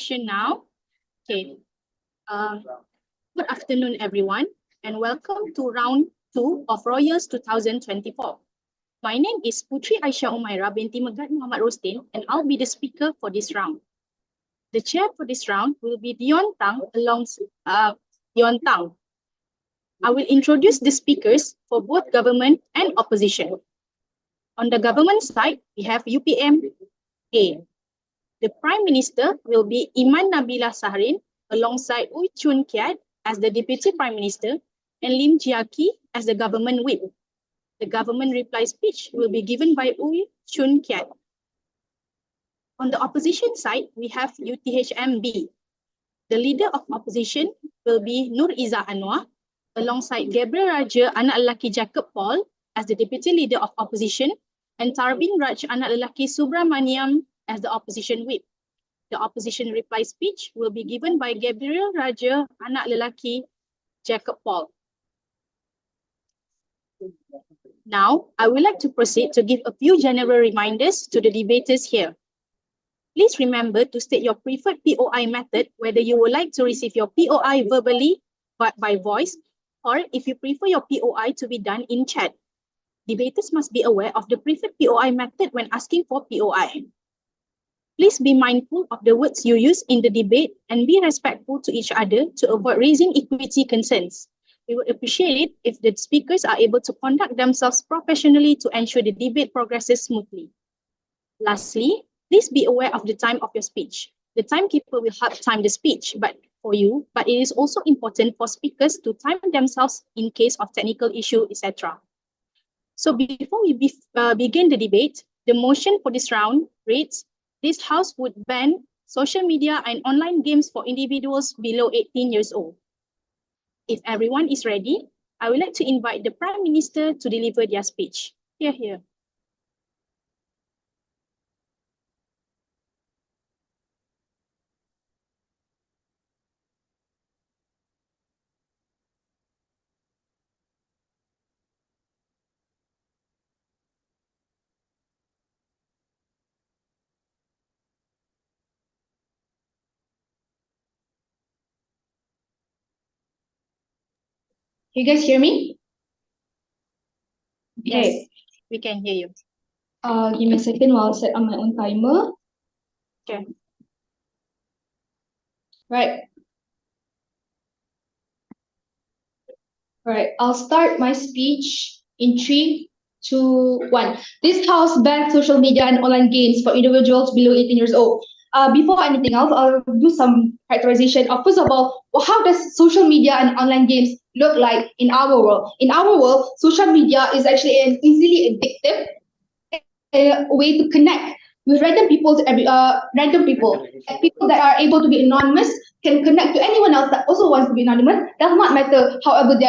session now. Okay. Good afternoon, everyone, and welcome to round 2 of Royals 2024. My name is Putri Aisyah Umaira binti Megat Muhammad Rostin, and I'll be the speaker for this round. The chair for this round will be Dion Tang Dion Tang. I will introduce the speakers for both government and opposition. On the government side, we have UPM A. The Prime Minister will be Iman Nabila Saharin alongside Ooi Chun Kiat as the Deputy Prime Minister and Lim Jia Ki as the Government Whip. The government reply speech will be given by Ooi Chun Kiat. On the opposition side, we have UTHMB. The leader of opposition will be Nur Izzah Anwar alongside Gabriel Raja anak lelaki Jacob Paul as the Deputy Leader of Opposition and Tarbin Raj anak lelaki Subramaniam as the opposition whip. The opposition reply speech will be given by Gabriel Raja, anak lelaki Jacob Paul. Now, I would like to proceed to give a few general reminders to the debaters here. Please remember to state your preferred POI method, whether you would like to receive your POI verbally but by voice, or if you prefer your POI to be done in chat. Debaters must be aware of the preferred POI method when asking for POI. Please be mindful of the words you use in the debate and be respectful to each other to avoid raising equity concerns. We would appreciate it if the speakers are able to conduct themselves professionally to ensure the debate progresses smoothly. Lastly, please be aware of the time of your speech. The timekeeper will help time the speech but it is also important for speakers to time themselves in case of technical issue, etc. So before we begin the debate, the motion for this round reads, this House would ban social media and online games for individuals below 18 years old. If everyone is ready, I would like to invite the Prime Minister to deliver their speech. Here. You guys hear me? Okay. Yes, we can hear you. Give me a second while I set on my own timer. Okay. Right. I'll start my speech in 3, 2, 1. This House bans social media and online games for individuals below 18 years old. Before anything else, I'll do some characterization of, first of all, how does social media and online games look like in our world? In our world, social media is actually an easily addictive way to connect with random people, people that are able to be anonymous can connect to anyone else that also wants to be anonymous. Does not matter, however,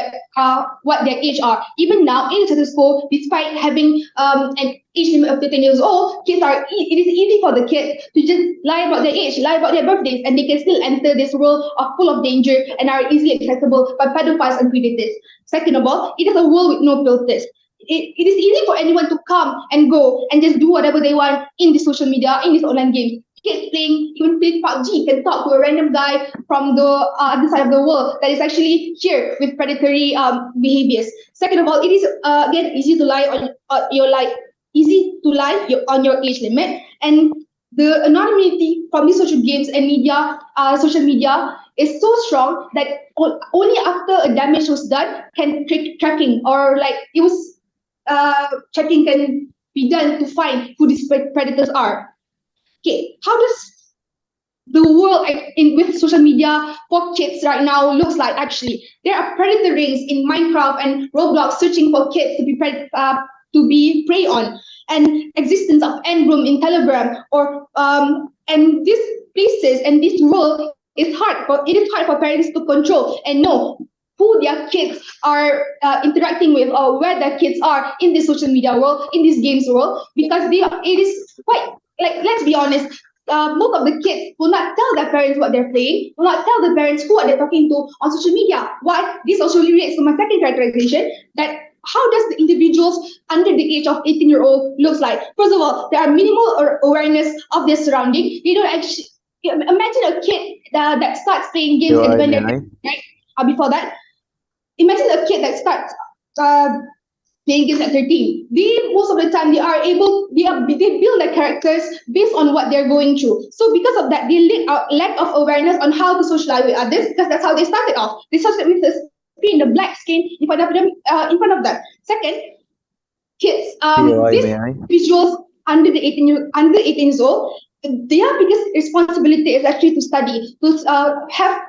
what their age are. Even now in the status quo, despite having an age limit of 13 years old, it is easy for the kids to just lie about their age, lie about their birthdays, and they can still enter this world full of danger and are easily accessible by pedophiles and predators. Second of all, it is a world with no filters. It is easy for anyone to come and go and just do whatever they want in the social media, in this online game. Kids even playing PUBG can talk to a random guy from the other side of the world that is actually here with predatory behaviors. Second of all, it is again easy to lie on on your age limit, and the anonymity from these social games and social media is so strong that only after a damage was done can tracking or checking can be done to find who these predators are. Okay, how does the world with social media for kids right now looks like? Actually, there are predator rings in Minecraft and Roblox searching for kids to be prey on, and existence of end room in Telegram and these places and this world is hard for parents to control and know who their kids are interacting with or where their kids are in this social media world, in this games world, because it is quite, let's be honest, most of the kids will not tell their parents what they're playing, will not tell the parents who are they talking to on social media. Why? This also relates to my second characterization, that how does the individuals under the age of 18-year-old looks like? First of all, there are minimal awareness of their surrounding. They don't actually imagine a kid that starts playing games POI, when may they're I? right before that. Imagine a kid that starts playing games at 13. They most of the time they build their characters based on what they're going through. So because of that, they lack of awareness on how to socialize with others, because that's how they started off. They started with the screen, the black screen in front of them. Second, kids, POI, these may I? individuals under 18 years old, their biggest responsibility is actually to study, to have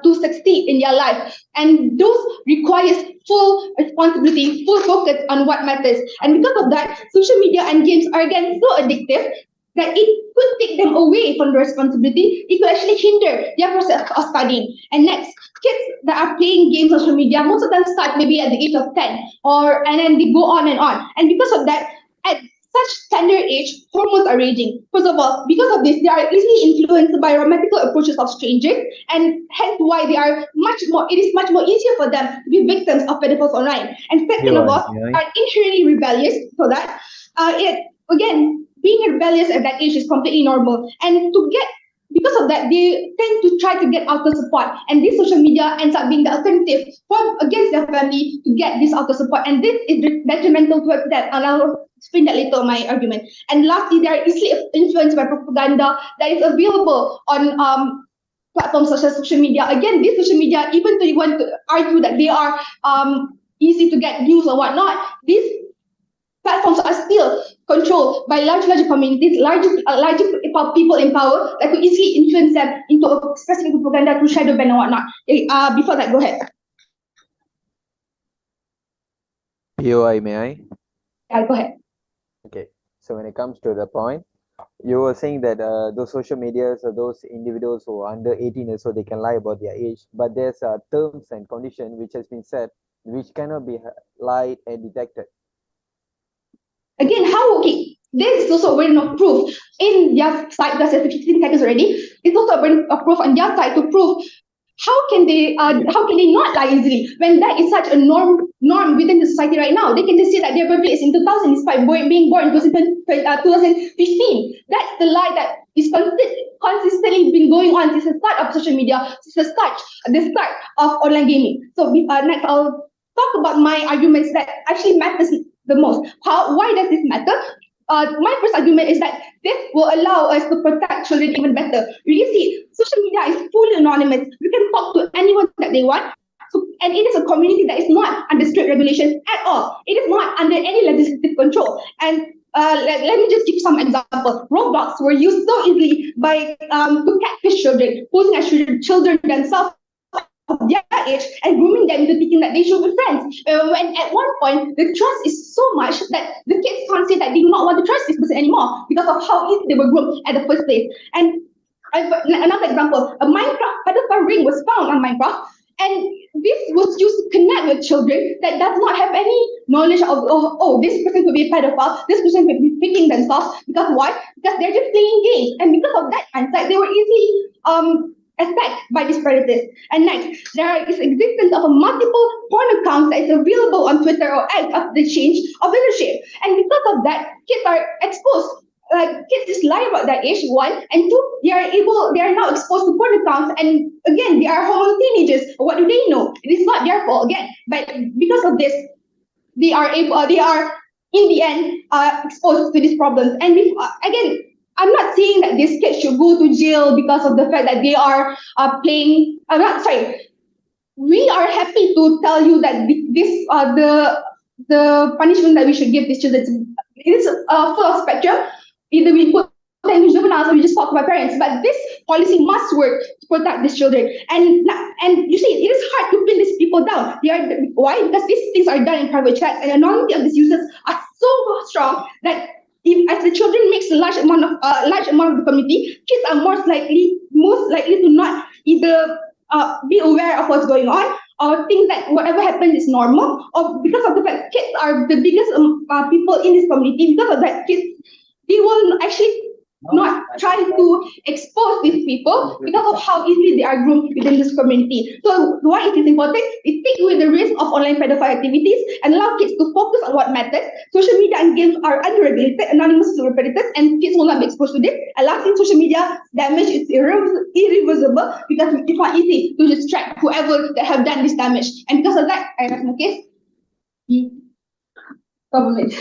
to succeed in their life, and those requires full responsibility, full focus on what matters. And because of that, social media and games are again so addictive that it could take them away from the responsibility. It could actually hinder their process of studying. And next, kids that are playing games on social media, most of them start maybe at the age of 10, and then they go on and on. And because of that, at such tender age, hormones are raging. First of all, because of this, they are easily influenced by romantical approaches of strangers, and hence why it is much more easier for them to be victims of pedophiles online. And second of POI, all, may I? they are inherently rebellious for that. It again, being rebellious at that age is completely normal. And because of that, they tend to try to get outer support, and this social media ends up being the alternative against their family to get this outer support, and this is detrimental towards that. And I'll explain that later in my argument. And lastly, they are easily influenced by propaganda that is available on platforms such as social media. Again, this social media, even though you want to argue that they are easy to get news or whatnot, these platforms are still controlled by larger communities, larger people in power that could easily influence them into specific propaganda through shadow ban and whatnot. Before that, go ahead. POI, may I? Yeah, go ahead. Okay. So when it comes to the point, you were saying that those social medias or those individuals who are under 18 years, so they can lie about their age, but there's terms and condition which has been set which cannot be lied and detected. Again, how okay? This is also a burden of proof in their side, because there's 15 seconds already. It's also a burden of proof on their side to prove how can they not lie easily when that is such a norm within the society right now. They can just say that their birthday is in 2000 despite being born in 2015. That's the lie that is consistently been going on since the start of social media, since the start of online gaming. So next, I'll talk about my arguments that actually matters the most. Why does this matter? My first argument is that this will allow us to protect children even better. You see, social media is fully anonymous. You can talk to anyone that they want. So, and it is a community that is not under strict regulations at all. It is not under any legislative control. And let me just give some example. Roblox were used so easily by to catfish children, posing as children themselves of their age and grooming them into thinking that they should be friends. When at one point the trust is so much that the kids can't say that they do not want to trust this person anymore because of how easy they were groomed at the first place. And another example, a Minecraft pedophile ring was found on Minecraft, and this was used to connect with children that does not have any knowledge of this person could be a pedophile, this person could be picking themselves. Because why? Because they're just playing games, and because of that mindset, they were easily attacked by these predators. And next, there is existence of a multiple porn accounts that is available on Twitter or X after the change of leadership. And because of that, kids are exposed. Kids just lie about their age, one, and two, they are now exposed to porn accounts, and again, they are hormonal teenagers. What do they know? It is not their fault again, but because of this, they are in the end exposed to these problems. And again, I'm not saying that these kids should go to jail because of the fact that they are playing. I'm not sorry. We are happy to tell you that this the punishment that we should give these children, it is full of spectrum. Either we put them into juveniles or we just talk about parents. But this policy must work to protect these children. And you see, it is hard to pin these people down. Why? Because these things are done in private chats, and the anonymity of these users are so strong that as the children makes a large amount of the community, kids are most likely to not either be aware of what's going on or think that whatever happens is normal, or because of the fact kids are the biggest people in this community. Because of that, kids, they will actually not trying to expose these people because of how easily they are groomed within this community. So why it is important? It takes away the risk of online pedophile activities and allow kids to focus on what matters. Social media and games are unregulated, anonymous to predators, and kids will not be exposed to this. And lastly, social media damage is irreversible because it's not easy to just track whoever that have done this damage. And because of that, I rest my case. Government.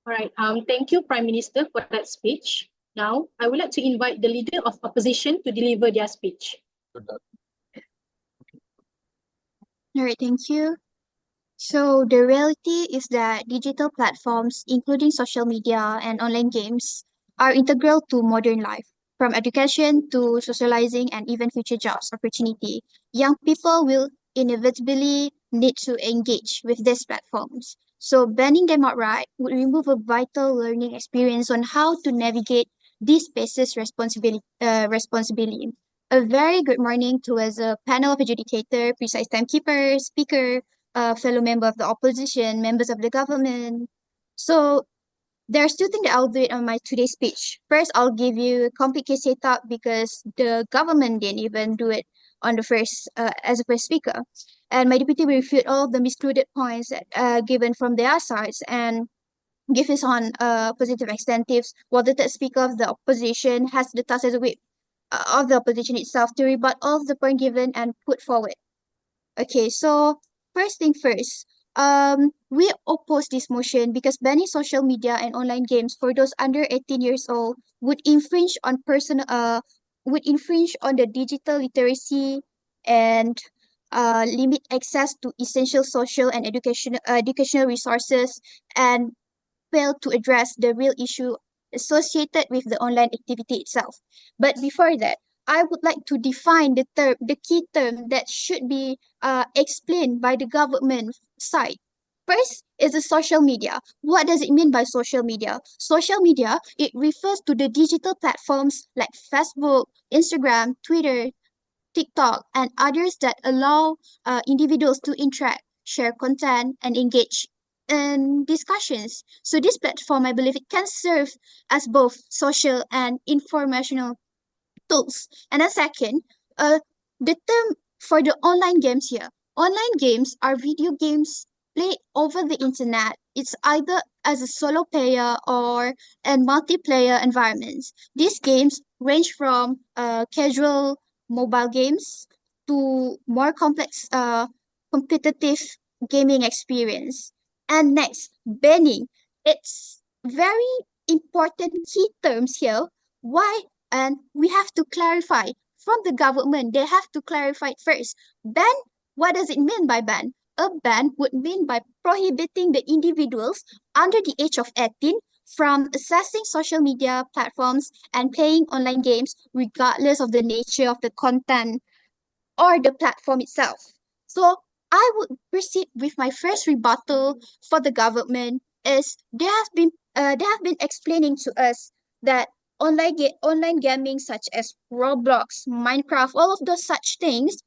All right. Thank you, Prime Minister, for that speech. Now, I would like to invite the leader of opposition to deliver their speech. All right, thank you. So the reality is that digital platforms, including social media and online games, are integral to modern life. From education to socializing and even future jobs opportunity, young people will inevitably need to engage with these platforms. So banning them outright would remove a vital learning experience on how to navigate these spaces responsibly. A very good morning to as a panel of adjudicator, precise timekeeper, speaker, fellow member of the opposition, members of the government. So there's two things that I'll do it on my today's speech. First, I'll give you a complete case setup because the government didn't even do it on the first as a first speaker. And my deputy will refute all of the miscluded points given from their sides and give his on positive extentives, while the third speaker of the opposition has the task as a whip of the opposition itself to rebut all of the point given and put forward. Okay, so first thing first, we oppose this motion because banning social media and online games for those under 18 years old would infringe on the digital literacy and limit access to essential social and educational resources and fail to address the real issue associated with the online activity itself. But before that, I would like to define the key term that should be explained by the government side. First is the social media. What does it mean by social media? Social media, it refers to the digital platforms like Facebook, Instagram, Twitter, TikTok, and others that allow individuals to interact, share content, and engage in discussions. So this platform, I believe, it can serve as both social and informational tools. And then second, the term for the online games here. Online games are video games played over the internet. It's either as a solo player or in multiplayer environments. These games range from casual mobile games to more complex competitive gaming experience. And next, banning. It's very important key terms here. Why? And we have to clarify from the government. They have to clarify it first. Ban, what does it mean by ban? A ban would mean by prohibiting the individuals under the age of 18 from accessing social media platforms and playing online games regardless of the nature of the content or the platform itself. So I would proceed with my first rebuttal for the government is they have been explaining to us that online gaming such as Roblox, Minecraft, all of those such things,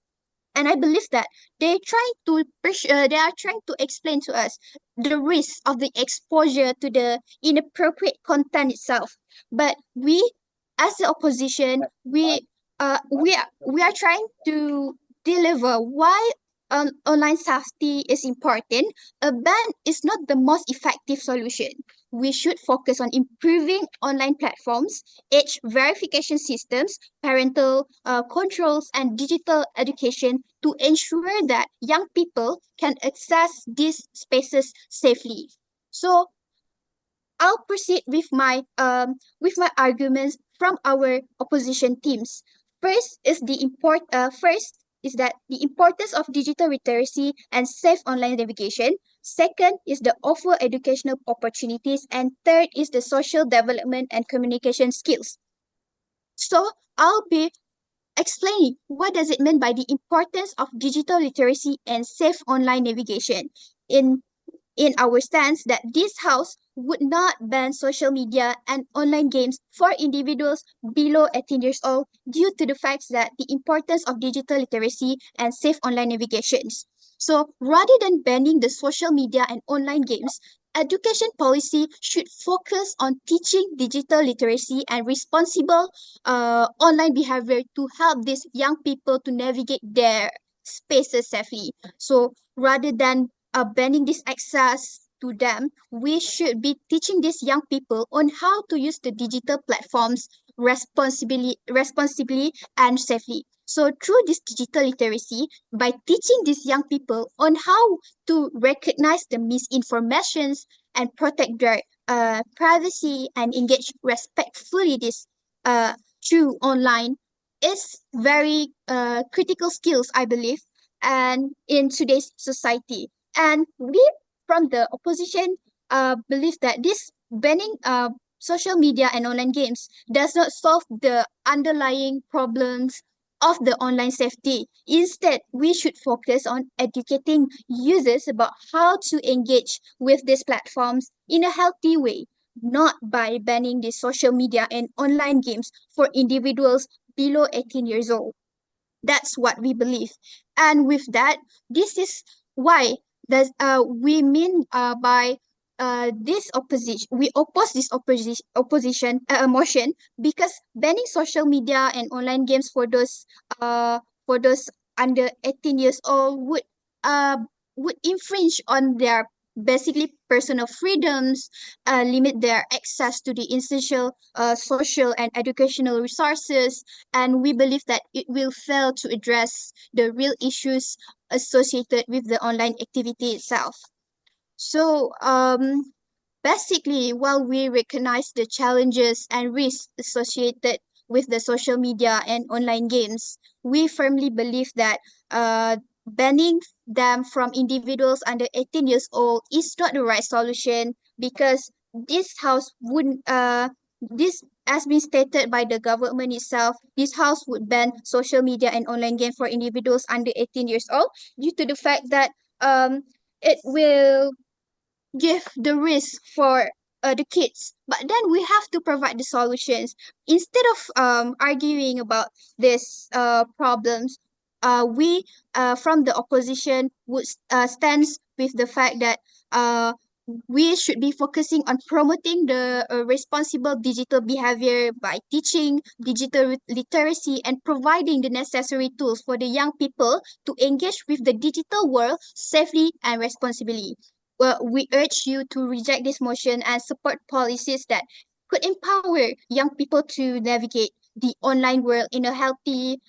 and I believe that they are trying to explain to us the risk of the exposure to the inappropriate content itself. But we, as the opposition, we are trying to deliver why online safety is important. A ban is not the most effective solution. We should focus on improving online platforms, age verification systems, parental controls, and digital education to ensure that young people can access these spaces safely. So I'll proceed with my arguments from our opposition teams. First is that the importance of digital literacy and safe online navigation. Second is the offer educational opportunities, and third is the social development and communication skills. So I'll be explaining what does it mean by the importance of digital literacy and safe online navigation in our stance that this house would not ban social media and online games for individuals below 18 years old due to the fact that the importance of digital literacy and safe online navigations. So rather than banning the social media and online games, education policy should focus on teaching digital literacy and responsible online behavior to help these young people to navigate their spaces safely. So rather than banning this access to them, we should be teaching these young people on how to use the digital platforms responsibly and safely. So through this digital literacy, by teaching these young people on how to recognize the misinformations and protect their privacy and engage respectfully this through online is very critical skills, I believe, and in today's society. And we from the opposition believe that this banning social media and online games does not solve the underlying problems of the online safety. Instead, we should focus on educating users about how to engage with these platforms in a healthy way, not by banning the social media and online games for individuals below 18 years old. That's what we believe. And with that, this is why we mean by this opposition. We oppose this opposition motion because banning social media and online games for those under 18 years old uh would infringe on their basically personal freedoms, limit their access to the essential social and educational resources, and we believe that it will fail to address the real issues associated with the online activity itself. So, basically, while we recognize the challenges and risks associated with the social media and online games, we firmly believe that banning them from individuals under 18 years old is not the right solution because this house wouldn't this as been stated by the government itself, this house would ban social media and online games for individuals under 18 years old due to the fact that it will give the risk for the kids, but then we have to provide the solutions instead of arguing about these problems. We from the opposition would stands with the fact that we should be focusing on promoting the responsible digital behavior by teaching digital literacy and providing the necessary tools for the young people to engage with the digital world safely and responsibly. Well, we urge you to reject this motion and support policies that could empower young people to navigate the online world in a healthy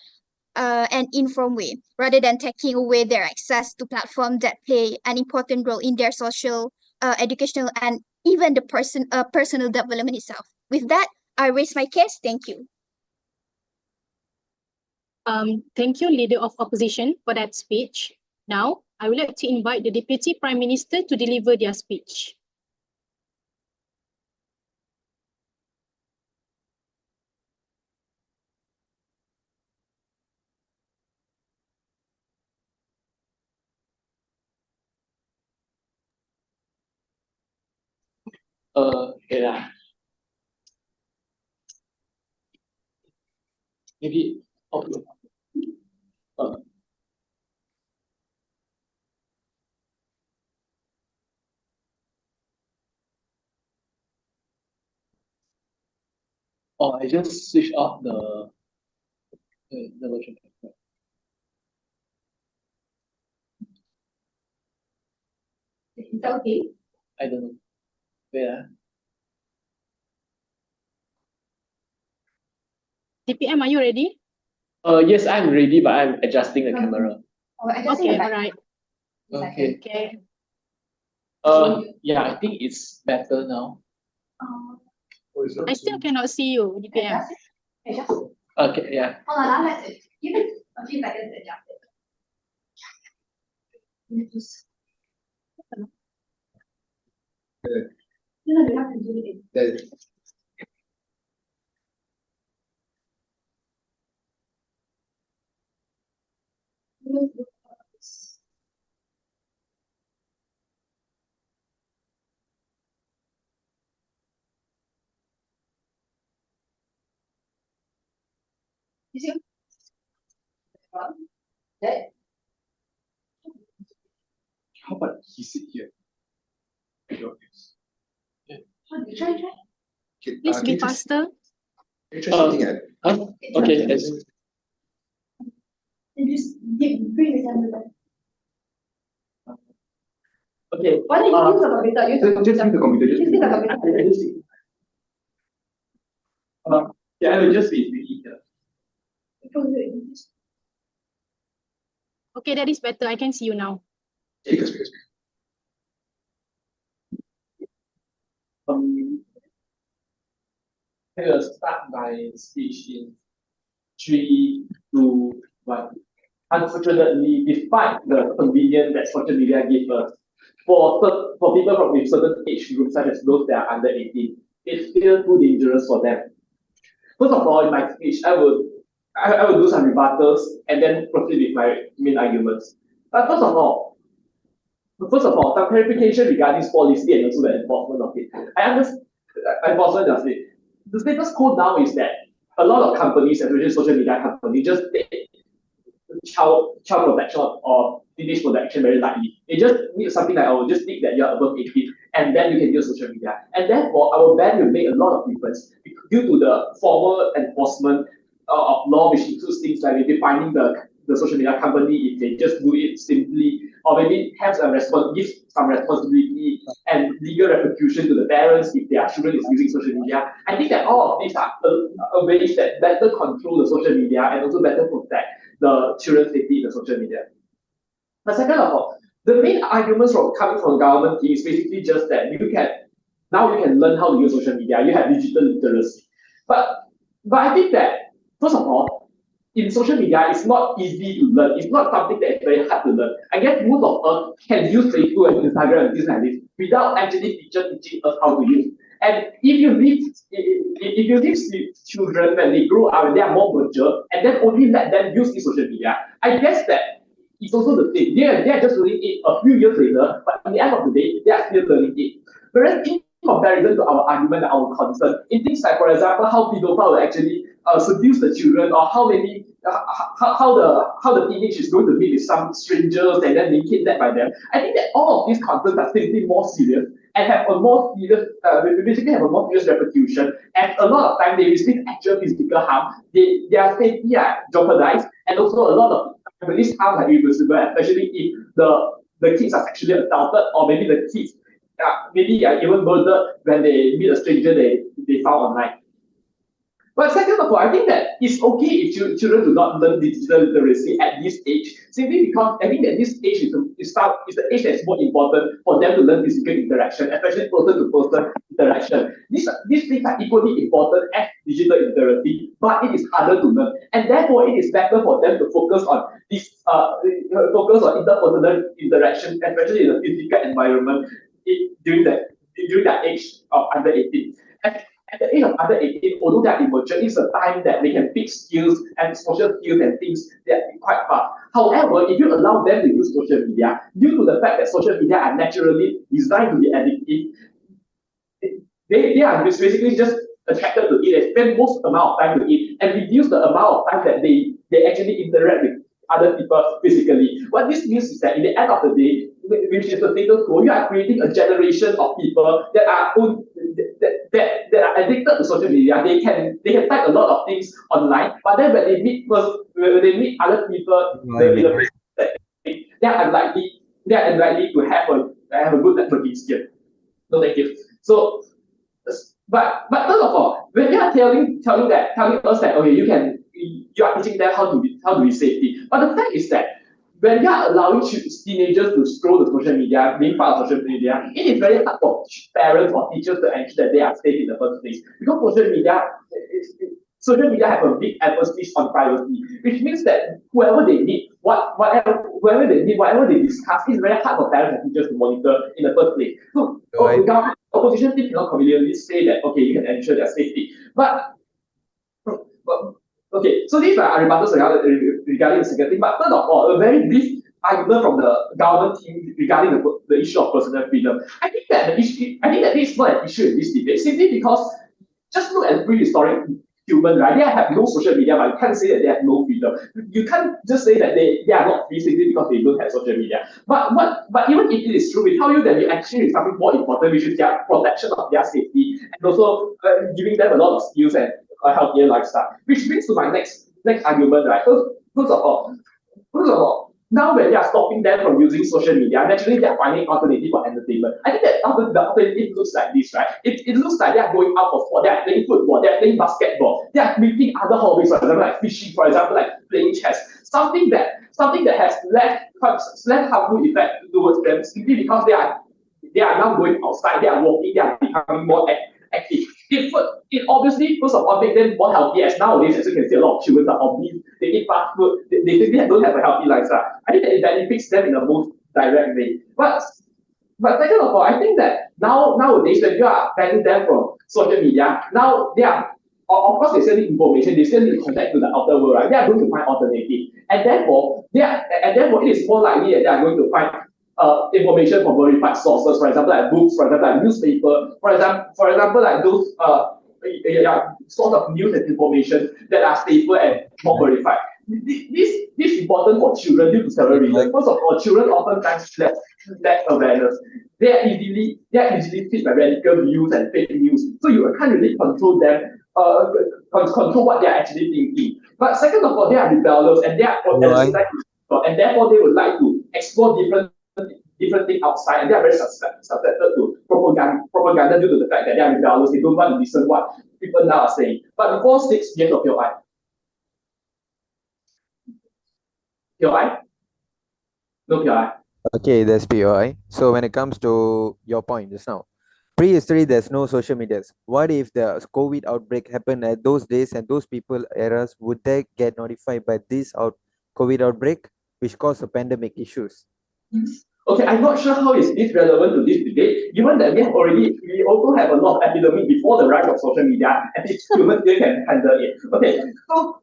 and informed way, rather than taking away their access to platforms that play an important role in their social, educational, and even the personal development itself. With that, I raise my case. Thank you. Thank you, Leader of Opposition, for that speech. Now, I would like to invite the Deputy Prime Minister to deliver their speech. Yeah. Maybe. I just switch off the virtual background. Is that okay? I don't know. Wait. DPM, are you ready? Yes, I'm ready, but I'm adjusting the camera. Okay, all right. Okay. Okay. Yeah, I think it's better now. I still cannot see you, DPM. Okay, yeah. Hold on, let's give it a few seconds to adjust it. No, you have to do it. You see? That. How about he sit here? Try. Please be faster. Okay, let's Just bring the camera back. okay. Why don't you use the computer? Just use the computer. Just use the computer. Yeah, I will just be easier. Okay, that is better. I can see you now. Speaker. I will start my speech in 3, 2, 1. Unfortunately, despite the convenience that social media gives us, for people with certain age groups, such as those that are under 18, it's still too dangerous for them. First of all, in my speech, I will do some rebuttals and then proceed with my main arguments. But first of all, some clarification regarding this policy and also the enforcement of it. I understand enforcement does it. The status quo now is that a lot of companies, especially social media companies, just take child protection or teenage protection very lightly. They just need something like, oh, just think that you're above 18 and then you can use social media. And therefore, our ban will make a lot of difference due to the formal enforcement of law, which includes things like defining the social media company if they just do it simply, or maybe have give some responsibility and legal repercussion to the parents if their children is using social media. I think that all of these are ways that better control the social media and also better protect the children's safety in the social media. But second of all, the main arguments coming from the government team is basically just that you can learn how to use social media. You have digital literacy. But I think that, first of all, in social media, it's not easy to learn. It's not something that is very hard to learn. I guess most of us can use Facebook and Instagram and things like this without actually teachers teaching us how to use. And if you leave children when they grow up and they are more mature, and then only let them use the social media, I guess that it's also the same. They are just learning it a few years later, but in the end of the day, they are still learning it. Whereas in comparison to our argument and our concern, in things like, for example, how pedophiles will actually seduce the children, or how the teenage is going to meet with some strangers and then be kidnapped by them, I think that all of these concerns are simply more serious and have a more serious, basically have a more serious repercussion. And a lot of time they receive actual physical harm. Their safety are jeopardized, and also a lot of this harm are irreversible, especially if the kids are sexually assaulted, or maybe the kids maybe are even murdered when they meet a stranger they found online. But second of all, I think that it's okay if children do not learn digital literacy at this age, simply because I think that this age is the age that is more important for them to learn physical interaction, especially person-to-person interaction. These things are equally important as digital literacy, but it is harder to learn, and therefore it is better for them to focus on interpersonal interaction, especially in the physical environment during that age of under 18. At the age of under 18, although they are immature, it's a time that they can pick skills and social skills and things that are quite fast. However, if you allow them to use social media, due to the fact that social media are naturally designed to be addictive, they are basically just attracted to it and spend most amount of time to it and reduce the amount of time that they actually interact with other people physically. What this means is that in the end of the day, which is the status quo, you are creating a generation of people that are addicted to social media. They can type a lot of things online, but then when they meet other people, they are unlikely to have a good networking skill. No, thank you. So, but third of all, when you are telling us that okay, you are teaching them how to be safety, but the fact is that when you are allowing teenagers to scroll the social media, being part of social media, it is very hard for parents or teachers to ensure that they are safe in the first place. Because social media have a big emphasis on privacy, which means that whoever they need, whatever they discuss, it's very hard for parents and teachers to monitor in the first place. So the government opposition team cannot conveniently say that okay, you can ensure their safety. But okay, so these are rebuttals regarding the second thing. But third of all, a very brief argument from the government team regarding the issue of personal freedom. I think that this is not an issue in this debate, simply because just look at prehistoric human, right? They have no social media, but you can't say that they have no freedom. You can't just say that they are not free simply because they don't have social media. But even if it is true, we tell you that we actually is something more important, which is their protection of their safety, and also giving them a lot of skills and a healthier lifestyle. Which brings to my next argument, right? First of all, now when they are stopping them from using social media, naturally they are finding alternative for entertainment. I think that the alternative looks like this, right? It looks like they are going out for sport, they are playing football, they are playing basketball, they are meeting other hobbies, for example, like fishing, for example, like playing chess. Something that has less harmful effect towards them simply because they are now going outside, they are walking, they are becoming more active. It obviously first of all make them more healthy, as nowadays, as you can see, a lot of children are obese, they eat fast food, they simply don't have a healthy lifestyle. I think that it benefits them in the most direct way. But second of all, I think that nowadays when you are banning them from social media, now they are of course they still need information, they still need to connect to the outer world, right? They are going to find alternative. And therefore it is more likely that they are going to find information from verified sources, for example, like books, for example, like newspaper, for example, like those sort of news and information that are safer and more verified. This is important for children due to several reasons. First of all, children oftentimes lack awareness. They are easily fit by radical views and fake news. So you can't really control them, control what they are actually thinking. But second of all, they are rebellious and they are and therefore they would like to explore different things outside, and they are very susceptible to propaganda due to the fact that they are rebellious. They don't want to listen what people now are saying. But before 6 years of your life, POI? No POI. Okay, there's POI. So when it comes to your point just now, prehistory, there's no social medias. What if the COVID outbreak happened at those days and those people eras, would they get notified by this COVID outbreak, which caused the pandemic issues? Okay, I'm not sure how is this relevant to this debate, given that we also have a lot of epidemic before the rise of social media, and these humans still can handle it. Okay, so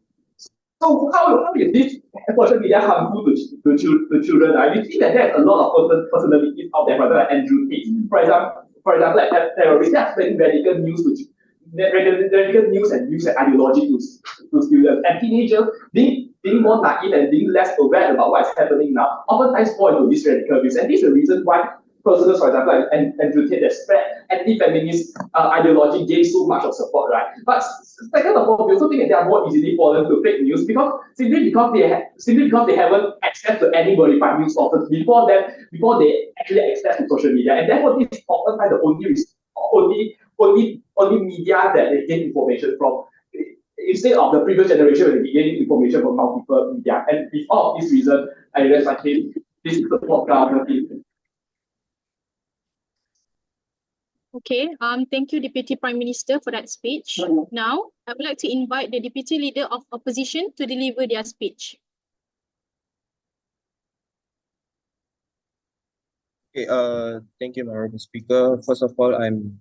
how is this social media harmful to children? Right? We see that there's a lot of personalities out there, for example, like Andrew Tate, for example, like terrorists, they are spreading radical news and ideology to students, and teenagers being more naive and being less aware about what's happening now, oftentimes fall into these radical views. And this is the reason why personals, for example, like Andrew Tate, that spread anti-feminist ideology gain so much of support, right? But second of all, we also think that they are more easily fallen to fake news simply because they haven't access to any verified news sources before they actually access to social media, and therefore this is oftentimes the only media that they gain information from, instead of the previous generation when they gain information from multiple media. And with all of this reason, I rest my case. This is the podcast. Okay, thank you, Deputy Prime Minister, for that speech. Now, I would like to invite the Deputy Leader of Opposition to deliver their speech. Okay, thank you, Honorable Speaker. First of all, I'm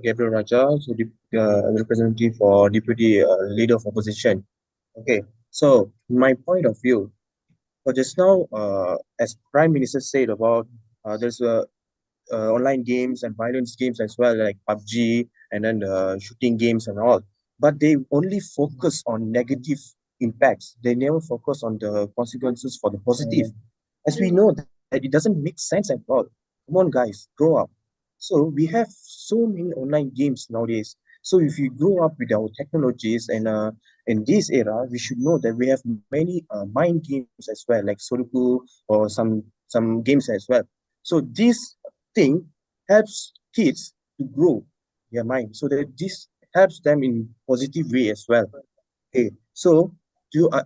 Gabriel Raja, so representative for Deputy Leader of Opposition. Okay, so my point of view, for just now, as Prime Minister said about there's online games and violence games as well, like PUBG and then shooting games and all. But they only focus on negative impacts. They never focus on the consequences for the positive. As we know that it doesn't make sense at all. Come on, guys, grow up. So we have so many online games nowadays. So if you grow up with our technologies and in this era, we should know that we have many mind games as well, like Sudoku or some games as well. So this thing helps kids to grow their mind, so that this helps them in positive way as well. Okay, so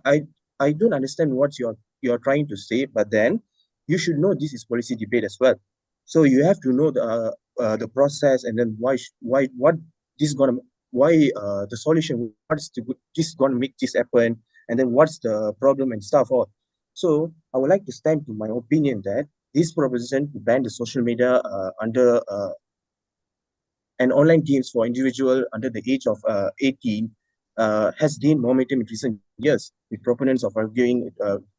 I don't understand what you're trying to say, but then you should know this is policy debate as well. So you have to know the process, and then what this gonna why the solution, what's the good this gonna make this happen, and then what's the problem and stuff all. So I would like to stand to my opinion that this proposition to ban the social media under and online games for individual under the age of 18 has gained momentum in recent years, with proponents of arguing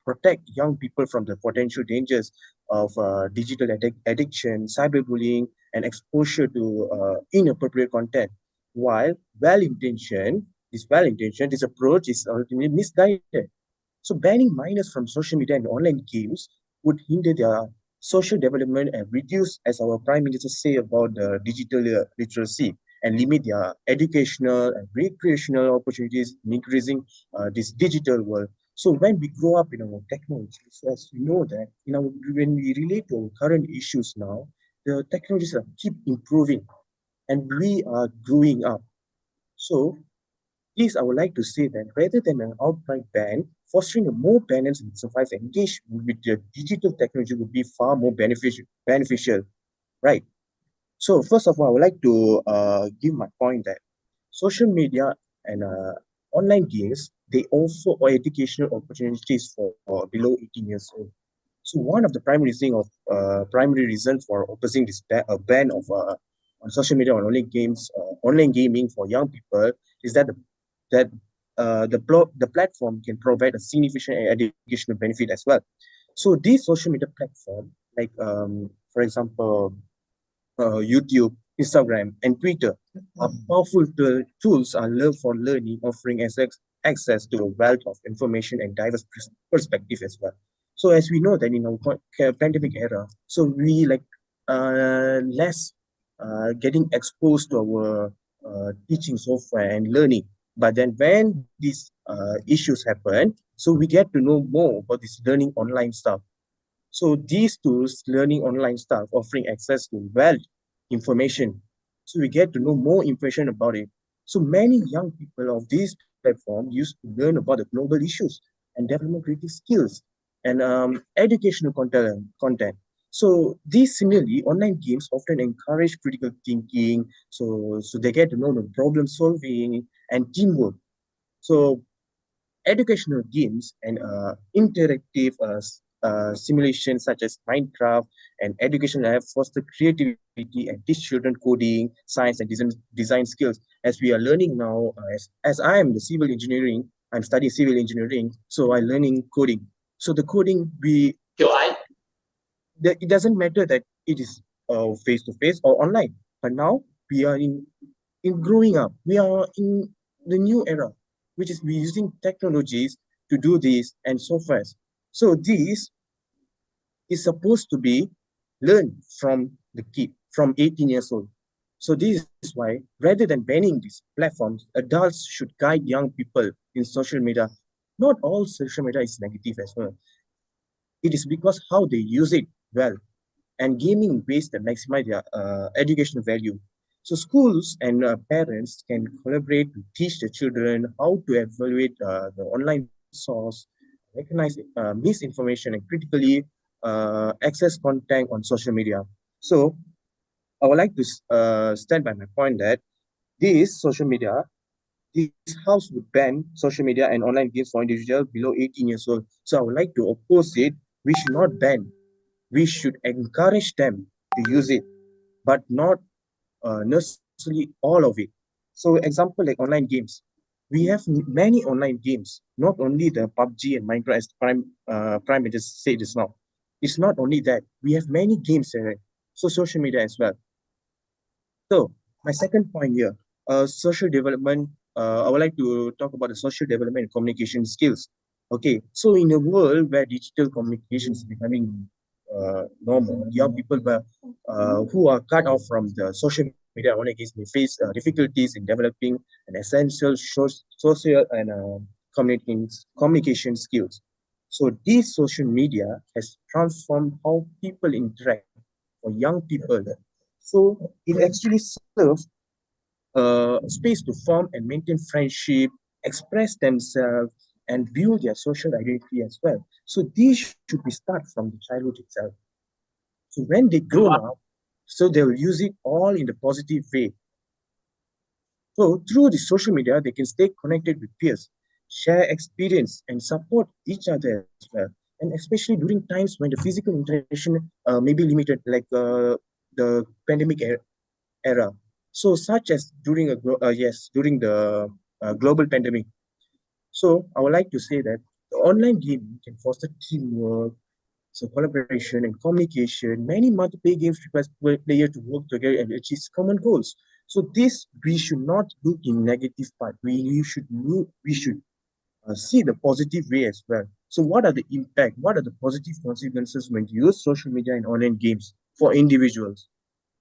protect young people from the potential dangers of digital addiction, cyberbullying, and exposure to inappropriate content. While well-intentioned, this well-intentioned, this approach is ultimately misguided. So banning minors from social media and online games would hinder their social development and reduce, as our Prime Minister say about the digital literacy, and limit their educational and recreational opportunities in increasing this digital world. So when we grow up in our technology, so as we know that when we relate to our current issues now, the technologies are keep improving and we are growing up. So this, I would like to say that rather than an outright ban, fostering a more balanced and survive engagement with the digital technology would be far more beneficial, right? So first of all, I would like to give my point that social media and online games, they also are educational opportunities for below 18 years old. So one of the primary reasons for opposing this ban of on social media on online gaming for young people is that the platform can provide a significant educational benefit as well. So these social media platform, like for example, YouTube, Instagram, and Twitter are powerful tools are learned for learning, offering access to a wealth of information and diverse perspective as well. So as we know that in our pandemic era, so we like less getting exposed to our teaching software and learning. But then when these issues happen, so we get to know more about this learning online stuff. So these tools, learning online stuff, offering access to wealth information. So we get to know more information about it. So many young people of this platform used to learn about the global issues and develop creative skills and educational content. So these similarly, online games often encourage critical thinking. So they get to know the problem solving and teamwork. So educational games and interactive simulations such as Minecraft and educational apps foster creativity and teach children coding, science, and design skills. As we are learning now, as I am the civil engineering, I'm studying civil engineering, so I'm learning coding. So the coding, it doesn't matter that it is face to face or online, but now we are in growing up. We are in the new era, which is we using technologies to do this and so fast. So this is supposed to be learned from the kid from 18 years old. So this is why rather than banning these platforms, adults should guide young people in social media. Not all social media is negative as well. It is because how they use it well and gaming ways that maximize their educational value. So schools and parents can collaborate to teach the children how to evaluate the online source, recognize misinformation, and critically access content on social media. So I would like to stand by my point that this social media, this house would ban social media and online games for individuals below 18 years old. So I would like to oppose it. We should not ban, we should encourage them to use it, but not necessarily all of it. So example like online games. We have many online games, not only the PUBG and Minecraft as Prime just said just now. It's not only that. We have many games, so social media as well. So my second point here, social development. I would like to talk about the social development and communication skills. Okay, so in a world where digital communication is becoming normal, young people who are cut off from the social media online games may face difficulties in developing an essential social and communication skills. So this social media has transformed how people interact for young people. So it actually serves space to form and maintain friendship, express themselves, and build their social identity as well. So these should be start from the childhood itself. So when they grow up, so they will use it all in the positive way. So through the social media, they can stay connected with peers, share experience, and support each other as well. And especially during times when the physical interaction may be limited, like the pandemic era. So such as during during the global pandemic. So I would like to say that the online gaming can foster teamwork, so collaboration and communication. Many multiplayer games require players to work together and achieve common goals. So this we should not look in negative part. We should see the positive way as well. So what are the impact? What are the positive consequences when you use social media and online games for individuals?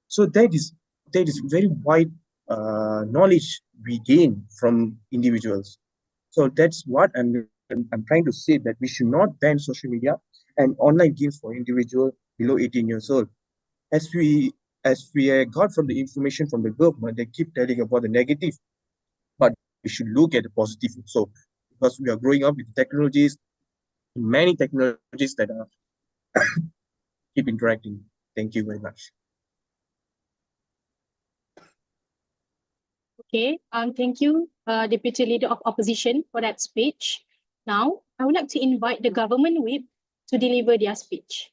So that is very wide knowledge we gain from individuals. So that's what I'm trying to say, that we should not ban social media and online games for individuals below 18 years old. As we got from the information from the government, they keep telling about the negative, but we should look at the positive. So because we are growing up with technologies, many technologies that are keep interacting. Thank you very much. Okay, thank you, Deputy Leader of Opposition, for that speech. Now, I would like to invite the government whip to deliver their speech.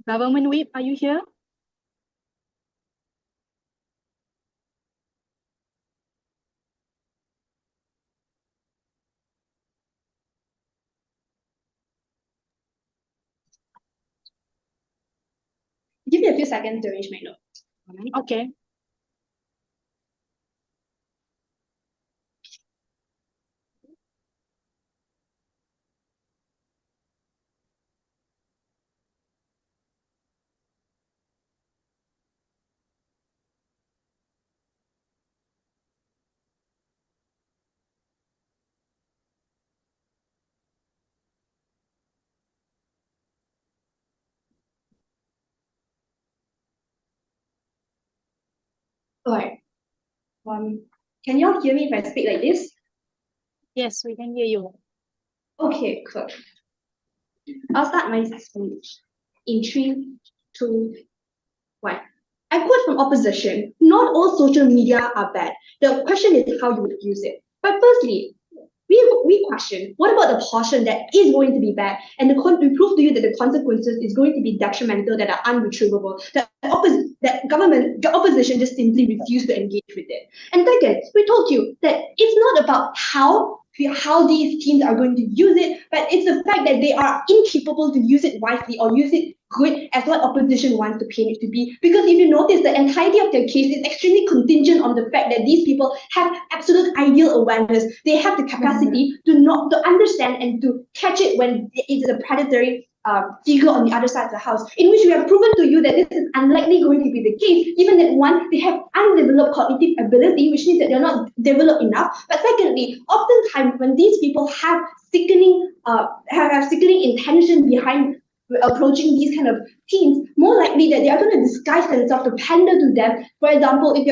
Government whip, are you here? Give me a few seconds to arrange my notes. Okay. Alright. Can you all hear me if I speak like this? Yes, we can hear you. Okay, cool. I'll start my speech in 3, 2, 1. I quote from opposition: not all social media are bad. The question is how you would use it. But firstly, we question, what about the portion that is going to be bad, and we prove to you that the consequences is going to be detrimental, that are unretrievable, that the opposition just simply refuse to engage with it. And second, we told you that it's not about how these teams are going to use it, but it's the fact that they are incapable to use it wisely or use it good as what opposition wants to paint it to be. Because if you notice, the entirety of their case is extremely contingent on the fact that these people have absolute ideal awareness. They have the capacity to understand and to catch it when it is a predatory figure on the other side of the house, in which we have proven to you that this is unlikely going to be the case, given that one, they have undeveloped cognitive ability, which means that they're not developed enough. But secondly, oftentimes when these people have sickening intention behind approaching these kind of teens, more likely that they are going to disguise themselves to pander to them. For example, if they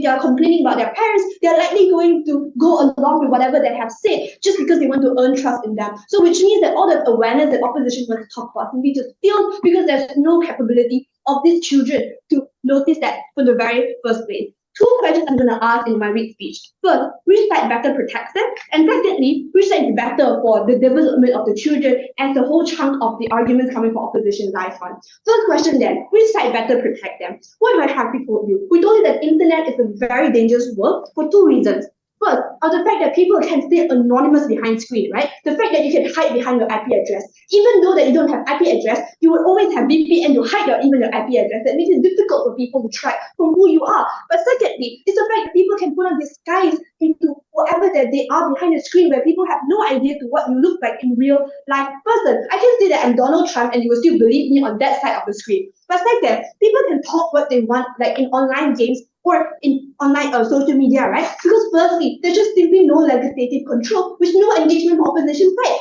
are complaining about their parents, they are likely going to go along with whatever they have said just because they want to earn trust in them. So which means that all the awareness that opposition wants to talk about can be just failed because there's no capability of these children to notice that from the very first place. Two questions I'm going to ask in my read speech. First, which side better protects them? And secondly, which side is better for the development of the children, as the whole chunk of the arguments coming from opposition lies on? First question then, which side better protect them? What have we told you? We told you that internet is a very dangerous world for two reasons. First, the fact that people can stay anonymous behind screen, right? The fact that you can hide behind your IP address. Even though that you don't have IP address, you will always have VPN to hide even your IP address. That makes it difficult for people to track from who you are. But secondly, it's the fact that people can put on disguise into whatever that they are behind the screen, where people have no idea to what you look like in real life person. I can say that I'm Donald Trump and you will still believe me on that side of the screen. But second, people can talk what they want, like in online games or in online social media, right? Because firstly, there's just simply no legislative control, which no engagement from opposition side.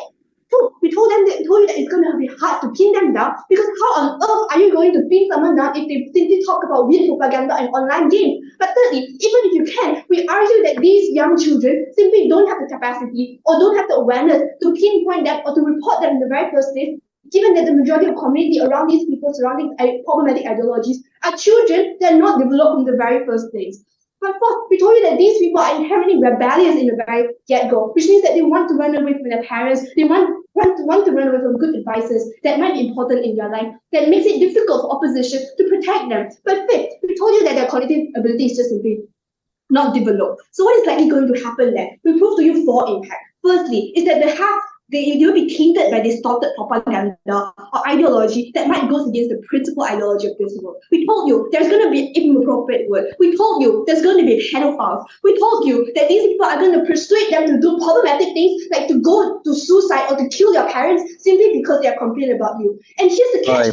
We told you that it's going to be hard to pin them down, because how on earth are you going to pin someone down if they simply talk about weird propaganda and online games? But thirdly, even if you can, we argue that these young children simply don't have the capacity or don't have the awareness to pinpoint them or to report them in the very first place, given that the majority of community around these people surrounding problematic ideologies are children that are not developed in the very first place. But fourth, we told you that these people are inherently rebellious in the very get-go, which means that they want to run away from their parents, they want to run away from good advices that might be important in their life, that makes it difficult for opposition to protect them. But fifth, we told you that their cognitive ability is just simply not develop. So what is likely going to happen then? We prove to you four impacts. Firstly, is that they will be tainted by distorted propaganda or ideology that might go against the principal ideology of this world. We told you there's going to be inappropriate word. We told you there's going to be pedophiles. We told you that these people are going to persuade them to do problematic things like to go to suicide or to kill their parents simply because they are complaining about you. And here's the catch.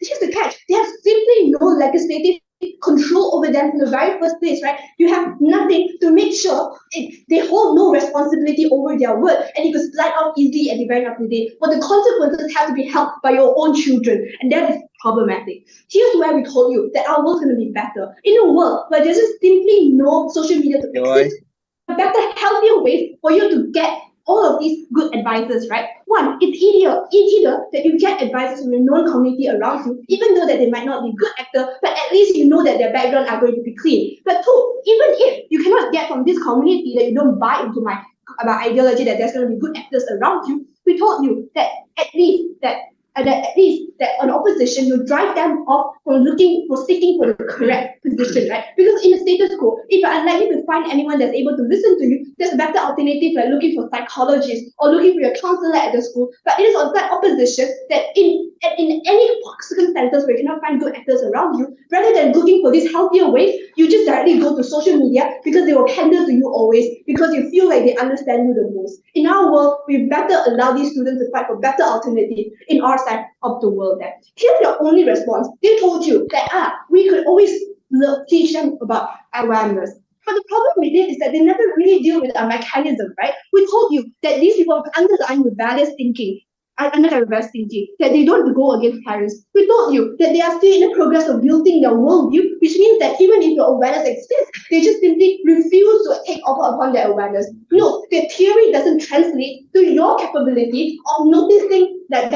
Here's the catch. They have simply no legislative control over them in the very first place, right? You have nothing to make sure they hold no responsibility over their word, and it could slide out easily at the very end of the day. But the consequences have to be held by your own children, and that is problematic. Here's where we told you that our world's going to be better. In a world where there's just simply no social media to exist, a better, healthier way for you to get all of these good advices, right? One, it's either that you get advices from your known community around you, even though that they might not be good actor, but at least you know that their background are going to be clean. But two, even if you cannot get from this community that you don't buy into my ideology that there's going to be good actors around you, we told you that at least that on opposition, you drive them off from seeking for the correct position, right? Because in the status quo, if you're unlikely to find anyone that's able to listen to you, there's better alternatives like looking for psychologists or looking for your counselor at the school. But it is on that opposition that in any circumstances where you cannot find good actors around you, rather than looking for these healthier ways, you just directly go to social media because they will pander to you always because you feel like they understand you the most. In our world, we better allow these students to fight for better alternatives in our side of the world. That here's your only response. They told you that we could always teach them about awareness. But the problem with it is that they never really deal with a mechanism, right? We told you that these people are underlying rebellious thinking, that they don't go against parents. We told you that they are still in the progress of building their worldview, which means that even if your awareness exists, they just simply refuse to take over upon their awareness. No, their theory doesn't translate to your capability of noticing that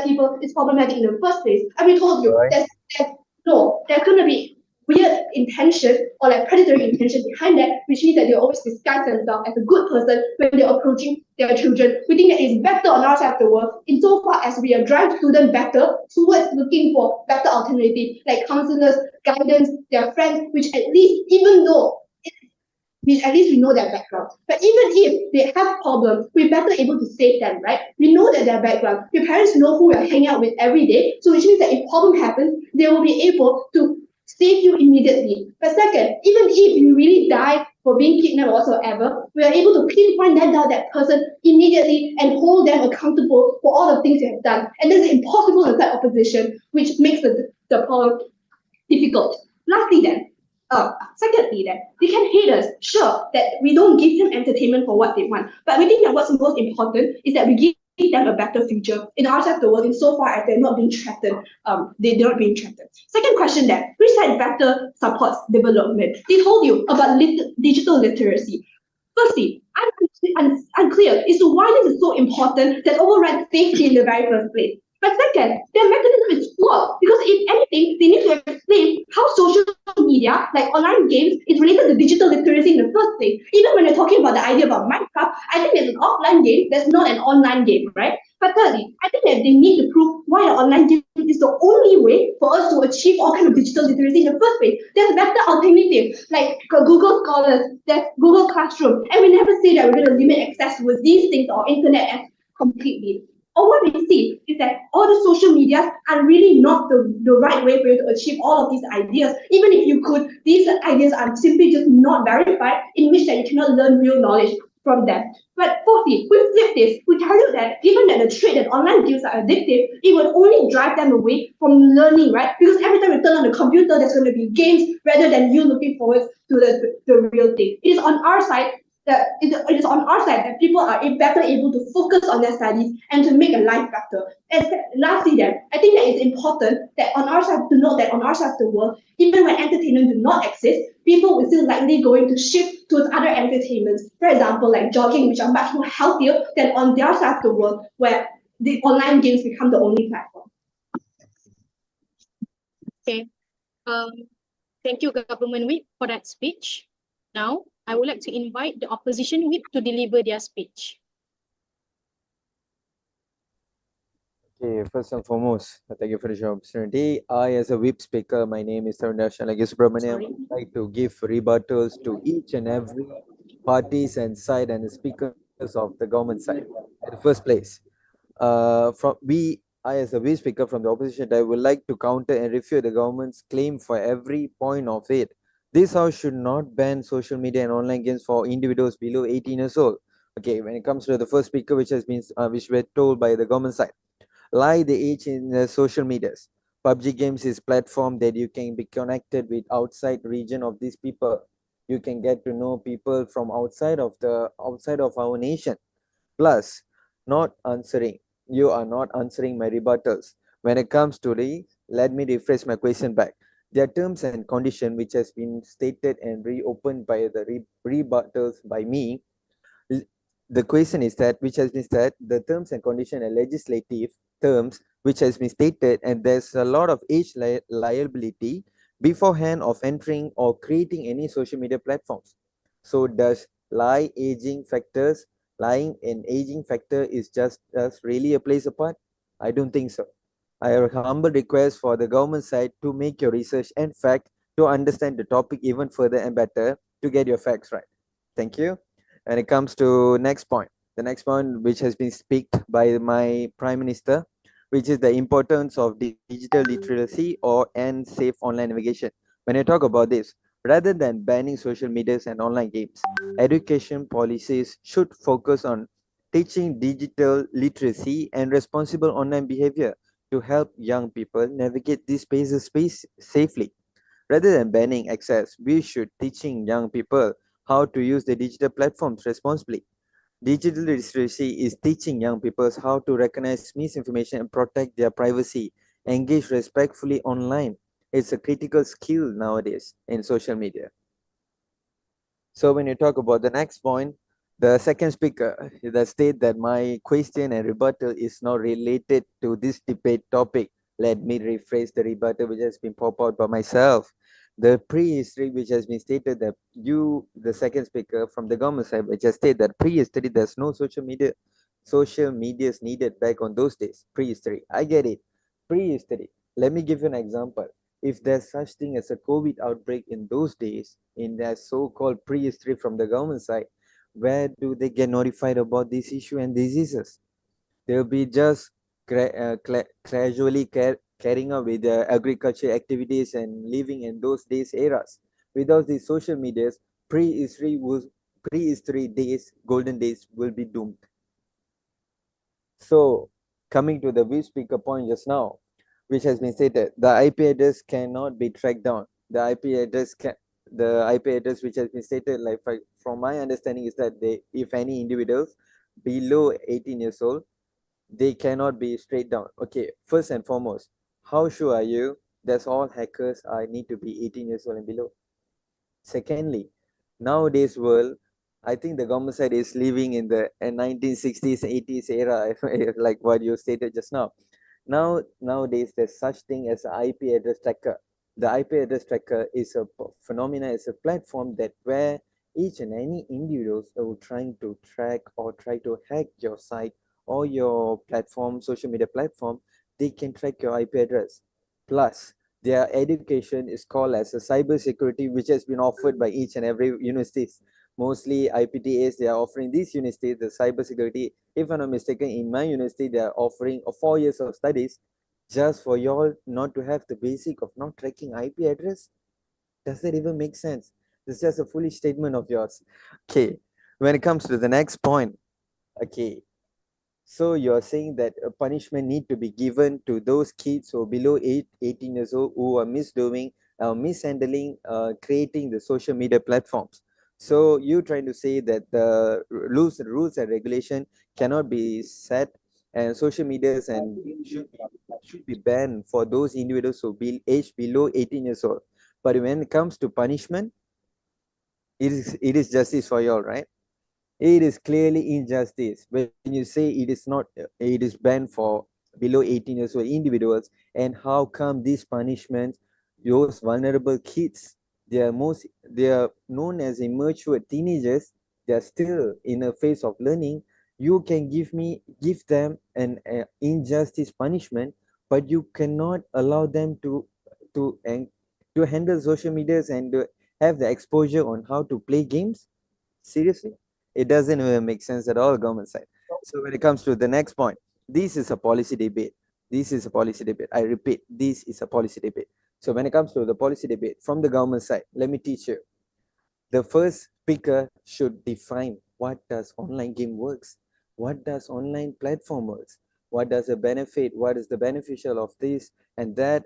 people is problematic in the first place. And we told you there's going to be weird intention or like predatory intention behind that, which means that they always disguise themselves as a good person when they're approaching their children. We think that it's better on our side of the world insofar as we are driving students better towards looking for better alternatives like counselors, guidance, their friends, which at least we know their background. But even if they have problems, we're better able to save them, right? We know that their background. Your parents know who you're hanging out with every day, so which means that if problem happens, they will be able to save you immediately. But second, even if you really die for being kidnapped or whatsoever, we are able to pinpoint that person immediately and hold them accountable for all the things they have done. And this is impossible in that opposition, which makes the problem difficult. Secondly, they can hate us. Sure, that we don't give them entertainment for what they want, but we think that what's most important is that we give them a better future in our side of the world, insofar as they're not being threatened. They're not being threatened. Second question which side better supports development? They told you about digital literacy. Firstly, I'm unclear as to why this is so important that overrides safety in the very first place. But second, their mechanism is flawed because if anything, they need to explain how social media, like online games, is related to digital literacy in the first place. Even when you're talking about the idea about Minecraft, I think it's an offline game that's not an online game, right? But thirdly, I think that they need to prove why an online game is the only way for us to achieve all kind of digital literacy in the first place. There's better alternatives like Google Scholars, there's Google Classroom, and we never say that we're going to limit access with these things or internet completely. Or what we see is that all the social media are really not the right way for you to achieve all of these ideas. Even if you could, these ideas are simply just not verified, in which that you cannot learn real knowledge from them. But fourthly, we flip this. We tell you that given that the trait that online games are addictive, it will only drive them away from learning, right? Because every time you turn on the computer, there's going to be games rather than you looking forward to the real thing. It is on our side that it is on our side that people are better able to focus on their studies and to make a life better. And lastly, I think that it's important that on our side to note that on our side of the world, even when entertainment do not exist, people will still likely going to shift towards other entertainments. For example, like jogging, which are much more healthier than on their side of the world, where the online games become the only platform. Okay. Thank you, Government Whip, for that speech. Now, I would like to invite the opposition whip to deliver their speech. Okay, first and foremost, thank you for the opportunity. I, as a whip speaker, my name is Tarundarshan Subramaniam. I would like to give rebuttals to each and every parties and side and the speakers of the government side. At the first place, I, as a whip speaker from the opposition, I would like to counter and refute the government's claim for every point of it. This house should not ban social media and online games for individuals below 18 years old. Okay, when it comes to the first speaker, which has been which were told by the government side, lie the age in the social medias. PUBG games is platform that you can be connected with outside region of these people. You can get to know people from outside of our nation. Plus, not answering. You are not answering my rebuttals. When it comes to let me rephrase my question back. There are terms and condition which has been stated and reopened by the rebuttals by me. The question is that which has been said, the terms and condition and legislative terms which has been stated, and there's a lot of age liability beforehand of entering or creating any social media platforms. So does lying and aging factor is just really a place apart? I don't think so. I have a humble request for the government side to make your research and fact to understand the topic even further and better to get your facts right. Thank you. And it comes to next point. The next point which has been speaked by my Prime Minister, which is the importance of digital literacy and safe online navigation. When I talk about this, rather than banning social medias and online games, education policies should focus on teaching digital literacy and responsible online behavior to help young people navigate these spaces safely. Rather than banning access, we should teaching young people how to use the digital platforms responsibly. Digital literacy is teaching young people how to recognize misinformation and protect their privacy, engage respectfully online. It's a critical skill nowadays in social media. So when you talk about the next point, the second speaker that state that my question and rebuttal is not related to this debate topic. Let me rephrase the rebuttal which has been popped out by myself. The prehistory which has been stated that the second speaker from the government side, which has stated that prehistory, there's no social medias needed back on those days. Prehistory. I get it. Prehistory. Let me give you an example. If there's such thing as a COVID outbreak in those days, in their so-called prehistory from the government side, where do they get notified about this issue and diseases? They'll be just casually carrying out with their agriculture activities and living in those days eras. Without these social medias, prehistory days, golden days will be doomed. So coming to the V speaker point just now, which has been stated, the IP address cannot be tracked down. The IP address which has been stated, like from my understanding, is that if any individuals below 18 years old, they cannot be straight down. Okay, first and foremost, how sure are you that all hackers need to be 18 years old and below? Secondly, nowadays world, I think the government side is living in the 1960s, 80s era, like what you stated just now. Nowadays, there's such thing as an IP address tracker. The IP address tracker is a phenomena, is a platform that where each and any individuals are trying to track or try to hack your site or your platform, social media platform, they can track your IP address. Plus, their education is called as a cyber security, which has been offered by each and every universities. Mostly IPTAs, they are offering these universities the cyber security. If I'm not mistaken, in my university, they are offering 4 years of studies just for y'all not to have the basic of not tracking IP address. Does that even make sense? It's just a foolish statement of yours. Okay, when it comes to the next point, okay, so you're saying that a punishment need to be given to those kids who are below 18 years old who are misdoing, mishandling, creating the social media platforms. So you trying to say that the rules and regulation cannot be set, and social medias and should be banned for those individuals who be aged below 18 years old. But when it comes to punishment, it is justice for y'all, right? It is clearly injustice when you say it is banned for below 18 years old individuals. And how come these punishments, those vulnerable kids, they are known as immature teenagers, they are still in a phase of learning, You can give them an injustice punishment, but you cannot allow them to handle social medias and have the exposure on how to play games. Seriously, it doesn't even make sense at all, government side. So when it comes to the next point, this is a policy debate. This is a policy debate. I repeat, this is a policy debate. So when it comes to the policy debate from the government side, let me teach you. The first speaker should define what does online game works, what does online platform works, what does the benefit, what is the beneficial of this and that.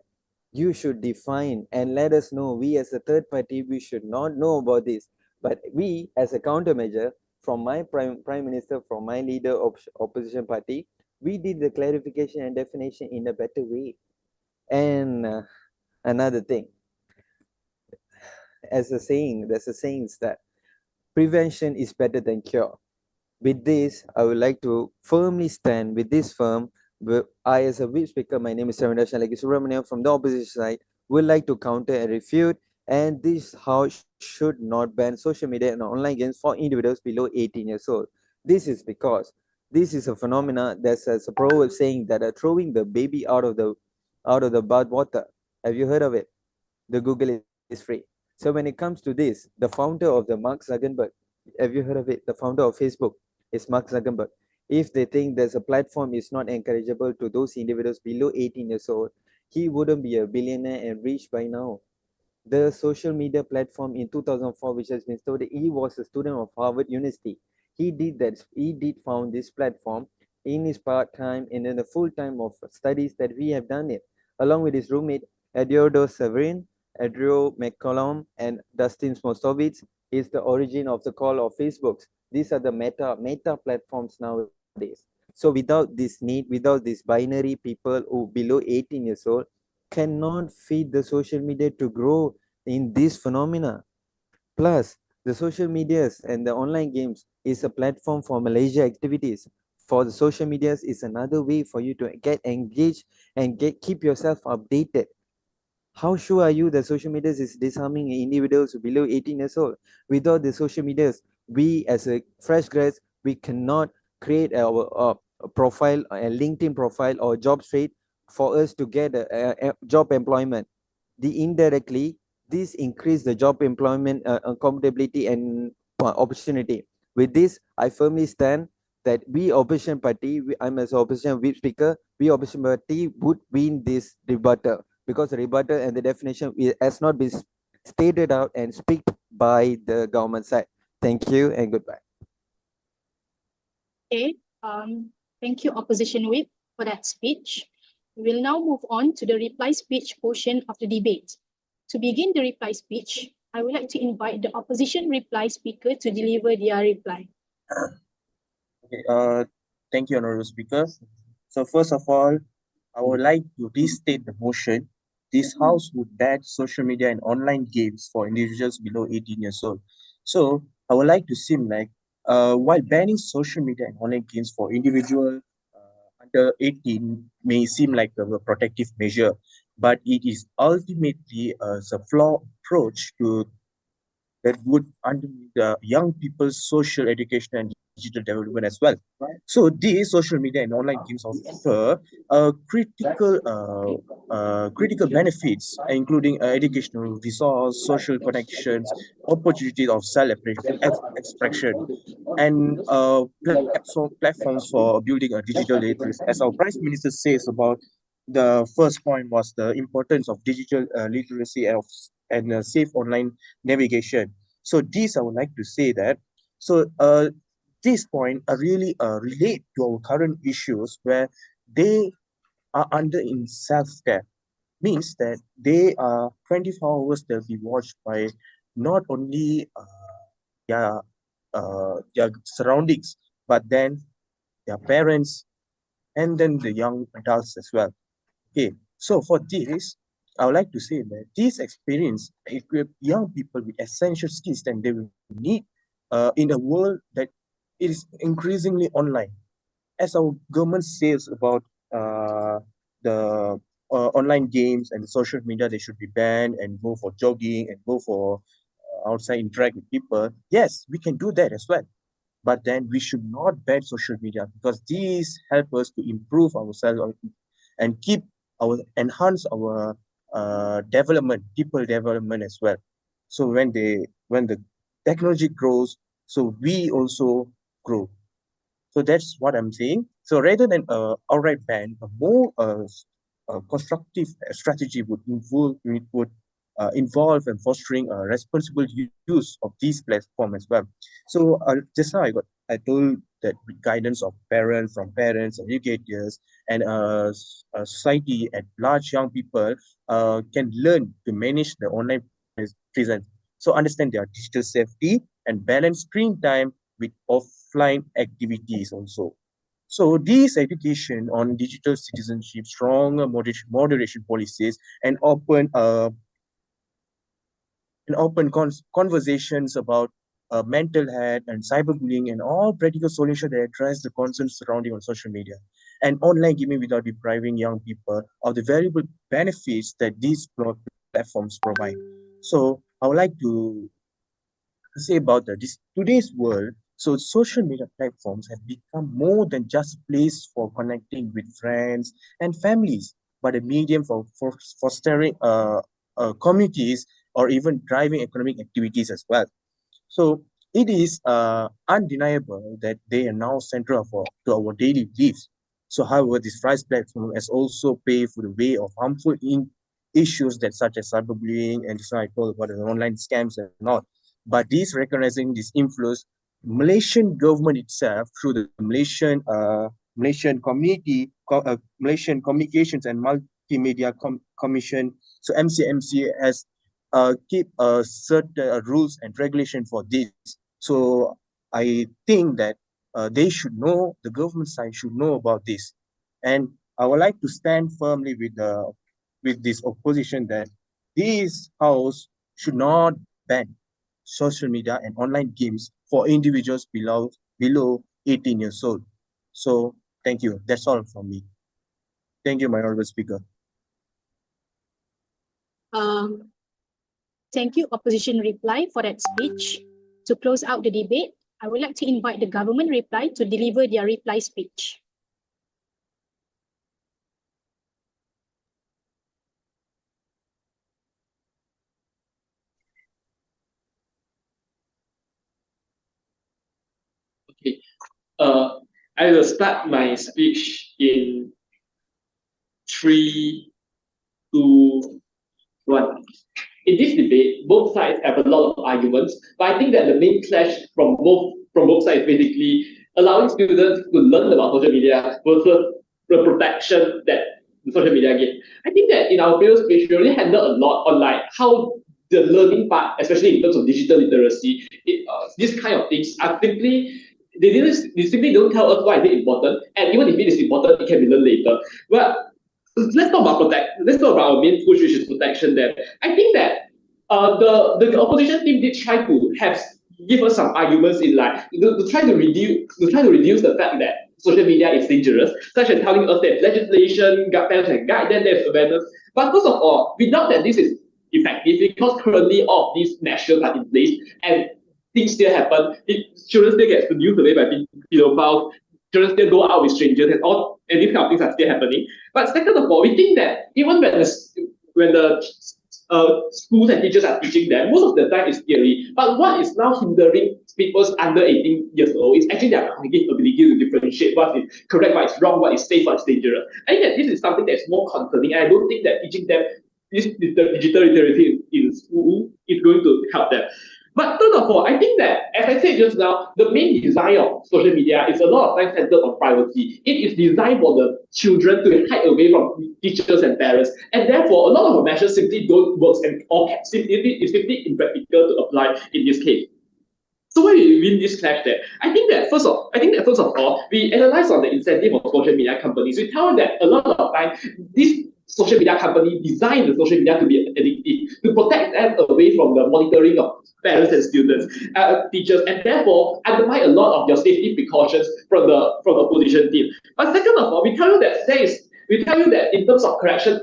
You should define and let us know. We as a third party, we should not know about this, but we as a countermeasure, from my prime minister, from my leader of opposition party, we did the clarification and definition in a better way. And another thing, as a saying, there's a saying that prevention is better than cure. With this, I would like to firmly stand with this firm. I, as a whip speaker, my name is Saranda Shalagi Subramaniam from the opposition side, would like to counter and refute. And this house should not ban social media and online games for individuals below 18 years old. This is because this is a phenomena. There's a proverb saying that throwing the baby out of the bath water. Have you heard of it? The Google is free. So when it comes to this, the founder of the Mark Zuckerberg, have you heard of it? The founder of Facebook is Mark Zuckerberg. If they think there's a platform is not encourageable to those individuals below 18 years old, he wouldn't be a billionaire and rich by now. The social media platform in 2004, which has been started, he was a student of Harvard University. He did found this platform in his part-time and in the full-time of studies that we have done it, along with his roommate, Eduardo Severin, Adrio McCollum, and Dustin Smostovitz, is the origin of the call of Facebooks. These are the meta platforms nowadays. So without this need, without this binary, people who below 18 years old cannot feed the social media to grow in this phenomena. Plus, the social medias and the online games is a platform for Malaysia activities. For the social medias is another way for you to get engaged and keep yourself updated. How sure are you that social media is disarming individuals below 18 years old? Without the social medias, we as a fresh grads, we cannot create our a profile, a LinkedIn profile or job straight for us to get a job employment. The indirectly, this increase the job employment compatibility and opportunity. With this, I firmly stand that we opposition party, I'm as opposition whip speaker, we opposition party would win this rebuttal, because the rebuttal and the definition has not been stated out and speak by the government side. Thank you and goodbye. Okay, thank you, Opposition Whip, for that speech. We will now move on to the reply speech portion of the debate. To begin the reply speech, I would like to invite the opposition reply speaker to deliver their reply. Okay, thank you, Honorable Speaker. So first of all, I would like to restate the motion. This House would ban social media and online games for individuals below 18 years old. So I would like to seem like, while banning social media and online games for individual under 18 may seem like a protective measure, but it is ultimately a flawed approach to that would undermine the young people's social education and digital development as well. So these social media and online games offer critical benefits, including educational resource, social connections, opportunities of self-expression, and platforms for building a digital literacy. As our Prime Minister says about the first point was the importance of digital literacy and safe online navigation. So this I would like to say that. So this point really relate to our current issues where they are under in self-care. Means that they are 24 hours they'll be watched by not only their their surroundings, but then their parents and then the young adults as well. Okay, so for this, I would like to say that this experience equip young people with essential skills that they will need in a world that is increasingly online. As our government says about the online games and social media, they should be banned and go for jogging and go for outside interact with people. Yes, we can do that as well. but then we should not ban social media because these help us to improve ourselves and enhance our development, people development as well. So when the technology grows, so we also grow. So that's what I'm saying. So rather than outright ban, a more constructive strategy would involve and fostering a responsible use of these platforms as well. So just now I told that with guidance of parents, educators, and society at large, young people can learn to manage the online presence. So understand their digital safety and balance screen time with offline activities also. So these education on digital citizenship, strong moderation policies, and conversations about mental health and cyberbullying and all practical solutions that address the concerns surrounding on social media and online gaming without depriving young people of the valuable benefits that these platforms provide. So I would like to say about this today's world. So social media platforms have become more than just a place for connecting with friends and families, but a medium for fostering communities or even driving economic activities as well. So it is undeniable that they are now central to our daily lives. So, however, this rise platform has also paved the way of harmful issues that such as cyberbullying and this one I told about the online scams and all. But these recognizing this influence, Malaysian government itself through the Malaysian Communications and Multimedia Commission, so MCMC has keep certain rules and regulation for this. So I think that the government side should know about this. And I would like to stand firmly with this opposition that this house should not ban social media and online games for individuals below 18 years old. So thank you. That's all from me. Thank you, my honorable speaker. Um, Thank you, opposition reply, for that speech. To close out the debate, I would like to invite the government reply to deliver their reply speech. Okay. I will start my speech in 3, 2, 1. In this debate, both sides have a lot of arguments, but I think that the main clash from both sides basically allowing students to learn about social media versus the protection that the social media give. I think that in our previous speech, we already handled a lot on like how the learning part, especially in terms of digital literacy, these kind of things are simply they simply don't tell us why is it important, and even if it is important, it can be learned later. Well, let's talk about let's talk about our main push, which is protection. There, I think that the opposition team did try to give us some arguments in like to try to reduce the fact that social media is dangerous, such as telling us that legislation, parents can guide them, there's awareness. But first of all, we doubt that this is effective because currently all of these measures are in place and things still happen. Children still get seduced away by pedophiles. Children still go out with strangers and these kind of things are still happening. But second of all, we think that even when the schools and teachers are teaching them, most of the time is theory. But what is now hindering people under 18 years old is actually their cognitive ability to differentiate what is correct, what is wrong, what is safe, what is dangerous. I think that this is something that's more concerning, and I don't think that teaching them the digital literacy in school is going to help them. But third of all, I think that, as I said just now, the main design of social media is a lot of times centered on privacy. It is designed for the children to hide away from teachers and parents. And therefore, a lot of the measures simply don't work and it's simply impractical to apply in this case. So why we win this clash there? I think that first of all, we analyze on the incentive of social media companies. We tell them that a lot of time these social media company designed the social media to be addictive, to protect them away from the monitoring of parents and students, teachers, and therefore undermine a lot of your safety precautions from the opposition team. But second of all, we tell you that in terms of correction,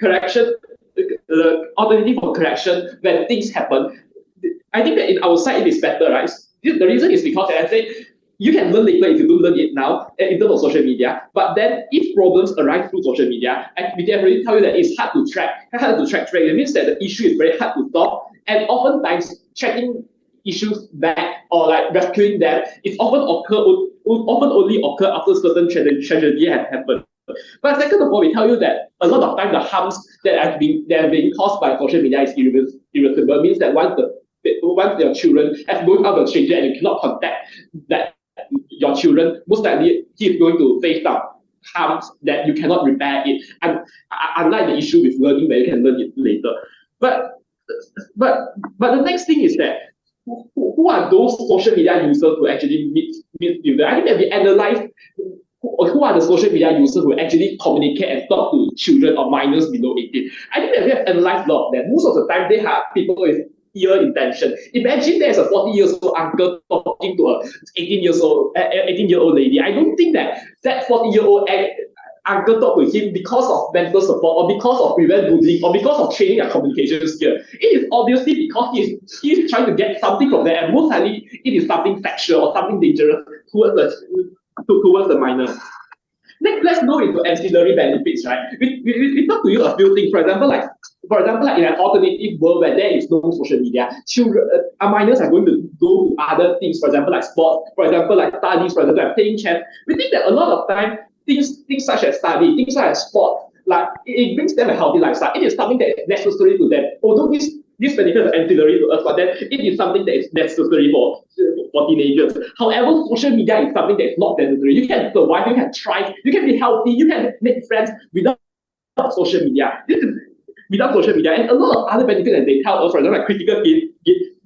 the alternative of correction when things happen, I think that in our side it is better, right? The reason is because, as I said, you can learn later if you don't learn it now in terms of social media. But then if problems arise through social media, we can already tell you that it's hard to track. It means that the issue is very hard to solve, and oftentimes tracking issues back or like rescuing them is often only occur after certain tragedy has happened. But second of all, we tell you that a lot of time the harms that have been caused by social media is irreversible. It means that once your children have grown up with a stranger and you cannot contact that your children, most likely he is going to face some harms that you cannot repair it. And unlike the issue with learning, where you can learn it later. But the next thing is that who are those social media users who actually meet you? I think that we analyze who are the social media users who actually communicate and talk to children or minors below 18. I think that we have analyzed a lot of them. Most of the time, they are people with ill intention. Imagine there's a 40 years old uncle talking to a 18-year-old lady. I don't think that 40-year-old uncle talk with him because of mental support or because of prevent bullying or because of training and communication skill. It is obviously because he's trying to get something from there, and most likely it is something sexual or something dangerous towards the minor. Next, let's go into ancillary benefits, right? We talk to you a few things. For example, like in an alternative world where there is no social media, children, minors are going to go to other things. For example, like sports. For example, like studies. For example, like playing chess. We think that a lot of time things such as study, things such as sport, like it brings them a healthy lifestyle. It is something that is necessary to them. Although these benefits are ancillary to us, but then it is something that is necessary for teenagers. However, social media is something that is not necessary. You can survive, you can thrive, you can be healthy, you can make friends without social media. Without social media, and a lot of other benefits that they tell us, for example, like critical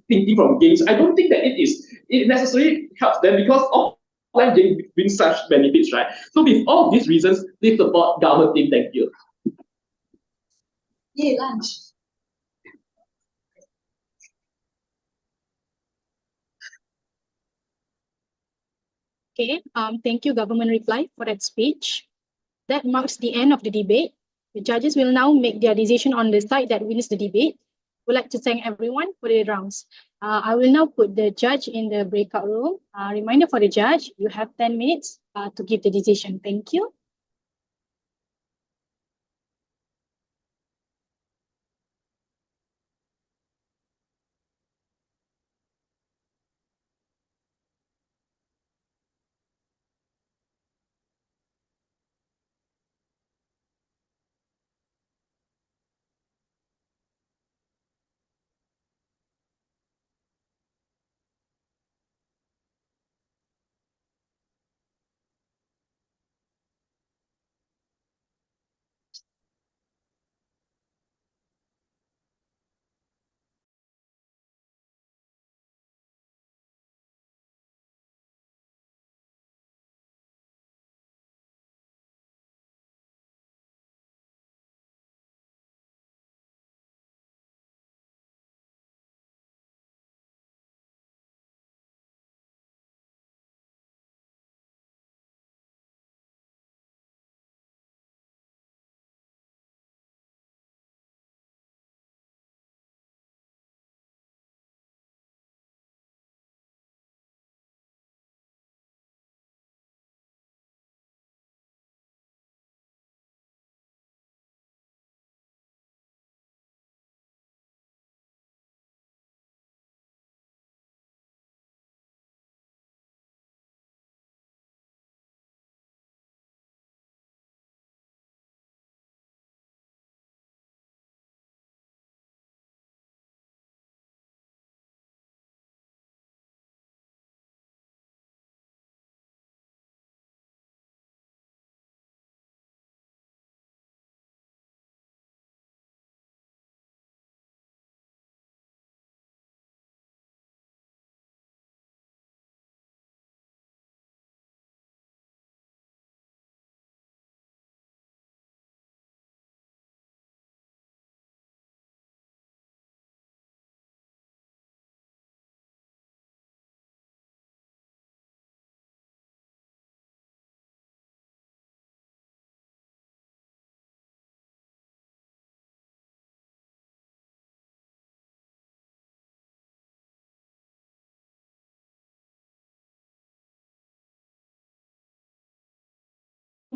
thinking from games. I don't think that it necessarily helps them because offline games bring such benefits, right? So with all these reasons, please support government team. Thank you. Yay, lunch. Okay, thank you, government reply, for that speech. That marks the end of the debate. The judges will now make their decision on the side that wins the debate. We'd like to thank everyone for the rounds. I will now put the judge in the breakout room. Reminder for the judge, you have 10 minutes to give the decision. Thank you.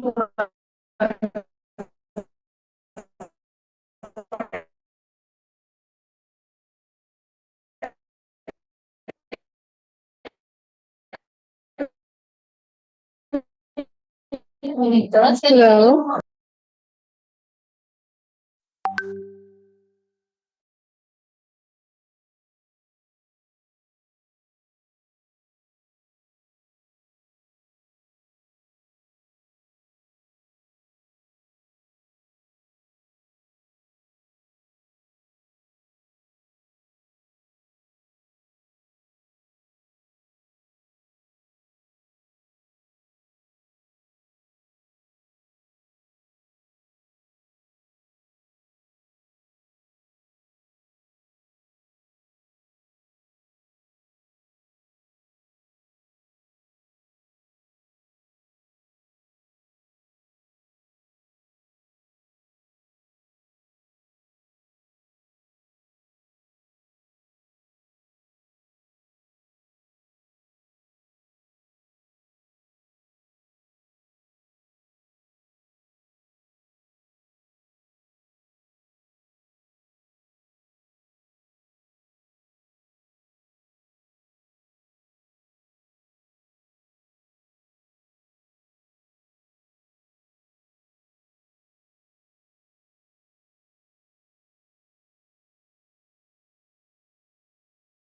Hello.